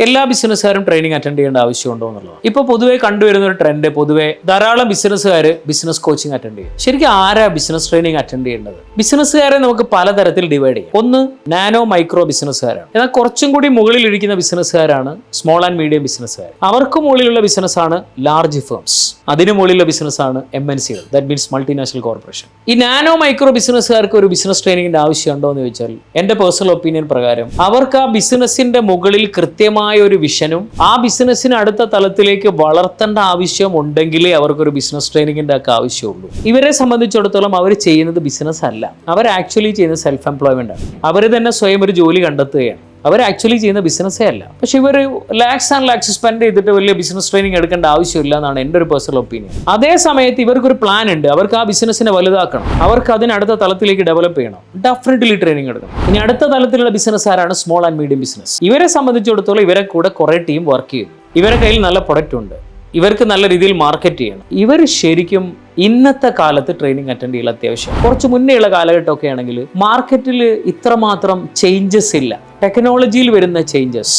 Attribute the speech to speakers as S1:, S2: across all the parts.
S1: എല്ലാ ബിസിനസ്സുകാരും training attend ചെയ്യേണ്ട ആവശ്യമുണ്ടോ എന്നുള്ളത്. ഇപ്പോൾ പൊതുവെ കണ്ടുവരുന്ന ഒരു ട്രെൻഡ്, പൊതുവെ ധാരാളം ബിസിനസ്സുകാർ ബിസിനസ് കോച്ചിങ് അറ്റൻഡ് ചെയ്യും. ശരിക്കും ആരാ ബിസിനസ് ട്രെയിനിങ് അറ്റൻഡ് ചെയ്യേണ്ടത്? ബിസിനസ്സുകാരെ നമുക്ക് പലതരത്തിൽ ഡിവൈഡ് ചെയ്യാം. ഒന്ന് നാനോ മൈക്രോ ബിസിനസ്സുകാരാണ്. എന്നാൽ കുറച്ചും കൂടി മുകളിൽ ഇരിക്കുന്ന ബിസിനസ്സുകാരാണ് സ്മോൾ ആൻഡ് മീഡിയം ബിസിനസ്സുകാർ. അവർക്ക് മുകളിലുള്ള ബിസിനസ്സാണ് ലാർജ് ഫേംസ്. അതിന് മുകളിലുള്ള ബിസിനസ്സാണ് MNCകൾ, ദാറ്റ് മീൻസ് മൾട്ടിനാഷണൽ കോർപ്പറേഷൻ. ഈ നാനോ മൈക്രോ ബിസിനസ്സുകാർക്ക് ഒരു ബിസിനസ് ട്രെയിനിങ്ങിന്റെ ആവശ്യമുണ്ടോ എന്ന് ചോദിച്ചാൽ എൻ്റെ പേഴ്സണൽ ഒപ്പീനിയൻ പ്രകാരം അവർക്ക് ആ ബിസിനസിന്റെ മുകളിൽ കൃത്യമായ ഒരു വിഷനും ആ ബിസിനസ്സിന് അടുത്ത തലത്തിലേക്ക് വളർത്തേണ്ട ആവശ്യം ഉണ്ടെങ്കിലേ അവർക്കൊരു ബിസിനസ് ട്രെയിനിങ്ങിന്റെ ഒക്കെ ആവശ്യമുള്ളൂ. ഇവരെ സംബന്ധിച്ചിടത്തോളം അവർ ചെയ്യുന്നത് ബിസിനസ് അല്ല, അവർ ആക്ച്വലി ചെയ്യുന്നത് സെൽഫ് എംപ്ലോയ്മെന്റ് ആണ്. അവർ തന്നെ സ്വയം ഒരു ജോലി കണ്ടെത്തുകയാണ്. അവർ ആക്ച്വലി ചെയ്യുന്ന ബിസിനസ്സേ അല്ല. പക്ഷെ ഇവർ ലാക്സ് ആൻഡ് ലാക്സ് സ്പെൻഡ് ചെയ്തിട്ട് വലിയ ബിസിനസ് ട്രെയിനിങ് എടുക്കേണ്ട ആവശ്യമില്ല എന്നാണ് എൻ്റെ ഒരു പേഴ്സണൽ ഒപ്പീനിയൻ. അതേ സമയത്ത് ഇവർക്കൊരു പ്ലാൻ ഉണ്ട്, അവർക്ക് ആ ബിസിനസ്സിനെ വലുതാക്കണം, അവർക്ക് അതിന് അടുത്ത തലത്തിലേക്ക് ഡെവലപ്പ് ചെയ്യണം, ഡെഫിനറ്റ്ലി ട്രെയിനിങ് എടുക്കണം. ഇനി അടുത്ത തലത്തിലുള്ള ബിസിനസ് ആരാണ്? Small and medium business. ഇവരെ സംബന്ധിച്ചിടത്തോളം ഇവരെ കൂടെ കുറേ ടീം വർക്ക് ചെയ്യും. ഇവരുടെ കയ്യിൽ നല്ല പ്രൊഡക്റ്റ് ഉണ്ട്, ഇവർക്ക് നല്ല രീതിയിൽ മാർക്കറ്റ് ചെയ്യണം. ഇവർ ശരിക്കും ഇന്നത്തെ കാലത്ത് ട്രെയിനിങ് അറ്റൻഡ് ചെയ്യൽ അത്യാവശ്യം. കുറച്ച് മുന്നേയുള്ള കാലഘട്ടമൊക്കെ ആണെങ്കിൽ മാർക്കറ്റിൽ ഇത്രമാത്രം ചേഞ്ചസ് ഇല്ല. ടെക്നോളജിയിൽ വരുന്ന ചേഞ്ചസ്,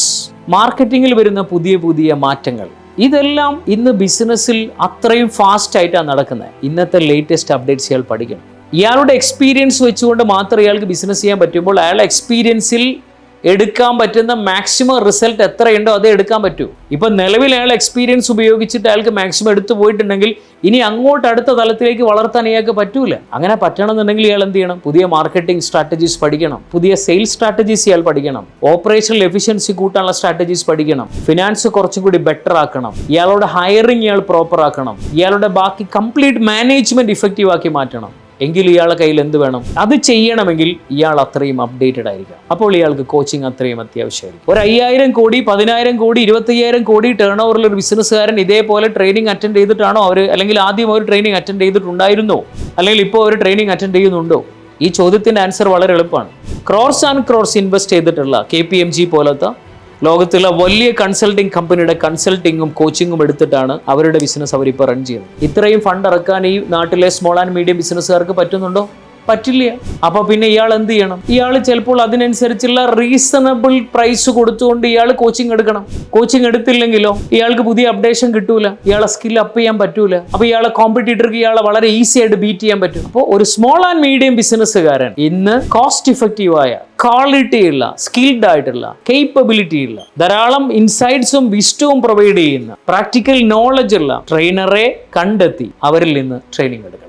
S1: മാർക്കറ്റിങ്ങിൽ വരുന്ന പുതിയ പുതിയ മാറ്റങ്ങൾ, ഇതെല്ലാം ഇന്ന് ബിസിനസ്സിൽ അത്രയും ഫാസ്റ്റ് ആയിട്ടാണ് നടക്കുന്നത്. ഇന്നത്തെ ലേറ്റസ്റ്റ് അപ്ഡേറ്റ്സ് ഇയാൾ പഠിക്കണം. ഇയാളുടെ എക്സ്പീരിയൻസ് വെച്ചുകൊണ്ട് മാത്രം ഇയാൾക്ക് ബിസിനസ് ചെയ്യാൻ പറ്റുമ്പോൾ അയാളുടെ എക്സ്പീരിയൻസിൽ എടുക്കാൻ പറ്റുന്ന മാക്സിമം റിസൾട്ട് എത്രയുണ്ടോ അതേ എടുക്കാൻ പറ്റൂ. ഇപ്പം നിലവിൽ അയാൾ എക്സ്പീരിയൻസ് ഉപയോഗിച്ചിട്ട് അയാൾക്ക് മാക്സിമം എടുത്തു പോയിട്ടുണ്ടെങ്കിൽ ഇനി അങ്ങോട്ട് അടുത്ത തലത്തിലേക്ക് വളർത്താൻ ഇയാൾക്ക് പറ്റൂല. അങ്ങനെ പറ്റണമെന്നുണ്ടെങ്കിൽ ഇയാൾ എന്ത് ചെയ്യണം? പുതിയ മാർക്കറ്റിംഗ് സ്ട്രാറ്റജീസ് പഠിക്കണം, പുതിയ സെയിൽസ് സ്ട്രാറ്റജീസ് ഇയാൾ പഠിക്കണം, ഓപ്പറേഷണൽ എഫിഷ്യൻസി കൂട്ടാനുള്ള സ്ട്രാറ്റജീസ് പഠിക്കണം, ഫിനാൻസ് കുറച്ചും കൂടി ബെറ്റർ ആക്കണം, ഇയാളുടെ ഹയറിംഗ് ഇയാൾ പ്രോപ്പർ ആക്കണം, ഇയാളുടെ ബാക്കി കംപ്ലീറ്റ് മാനേജ്മെന്റ് ഇഫക്റ്റീവ് ആക്കി മാറ്റണം. എങ്കിൽ ഇയാളുടെ കയ്യിൽ എന്ത് വേണം? അത് ചെയ്യണമെങ്കിൽ ഇയാൾ അത്രയും അപ്ഡേറ്റഡ് ആയിരിക്കാം. അപ്പോൾ ഇയാൾക്ക് കോച്ചിങ് അത്രയും അത്യാവശ്യമായിരിക്കും. ഒരു 5000 കോടി, 10000 കോടി, 25000 കോടി ടേൺ ഓവറിൽ ഒരു ബിസിനസ്സുകാരൻ ഇതേപോലെ ട്രെയിനിങ് അറ്റൻഡ് ചെയ്തിട്ടാണോ അവർ, അല്ലെങ്കിൽ ആദ്യം അവർ ട്രെയിനിങ് അറ്റൻഡ് ചെയ്തിട്ടുണ്ടായിരുന്നോ, അല്ലെങ്കിൽ ഇപ്പോൾ അവർ ട്രെയിനിങ് അറ്റൻഡ് ചെയ്യുന്നുണ്ടോ? ഈ ചോദ്യത്തിൻ്റെ ആൻസർ വളരെ എളുപ്പമാണ്. ക്രോർസ് ആൻഡ് ക്രോർസ് ഇൻവെസ്റ്റ് ചെയ്തിട്ടുള്ള KPMG പോലത്തെ ലോകത്തിലെ വലിയ കൺസൾട്ടിങ് കമ്പനിയുടെ കൺസൾട്ടിങ്ങും കോച്ചിങ്ങും എടുത്തിട്ടാണ് അവരുടെ ബിസിനസ് അവരിപ്പോൾ റൺ ചെയ്യുന്നത്. ഇത്രയും ഫണ്ട് ഇറക്കാൻ ഈ നാട്ടിലെ സ്മോൾ ആൻഡ് മീഡിയം ബിസിനസ്സുകാർക്ക് പറ്റുന്നുണ്ടോ? പറ്റില്ല. അപ്പൊ പിന്നെ ഇയാൾ എന്ത് ചെയ്യണം? ഇയാൾ ചിലപ്പോൾ അതിനനുസരിച്ചുള്ള റീസണബിൾ പ്രൈസ് കൊടുത്തുകൊണ്ട് ഇയാൾ കോച്ചിങ് എടുക്കണം. കോച്ചിങ് എടുത്തില്ലെങ്കിലോ ഇയാൾക്ക് പുതിയ അപ്ഡേഷൻ കിട്ടൂല, ഇയാളെ സ്കിൽ അപ്പ് ചെയ്യാൻ പറ്റൂല. അപ്പൊ ഇയാളെ കോമ്പറ്റീറ്റർക്ക് ഇയാളെ വളരെ ഈസി ആയിട്ട് ബീറ്റ് ചെയ്യാൻ പറ്റും. അപ്പോൾ ഒരു സ്മോൾ ആൻഡ് മീഡിയം ബിസിനസ്സുകാരൻ ഇന്ന് കോസ്റ്റ് ഇഫക്റ്റീവായ, ക്വാളിറ്റി ഉള്ള, സ്കിൽഡ് ആയിട്ടുള്ള, കേപ്പബിലിറ്റി ഉള്ള, ധാരാളം ഇൻസൈറ്റ്സും വിസ്റ്റവും പ്രൊവൈഡ് ചെയ്യുന്ന, പ്രാക്ടിക്കൽ നോളജ് ഉള്ള ട്രെയിനറെ കണ്ടെത്തി അവരിൽ നിന്ന് ട്രെയിനിങ് എടുക്കണം.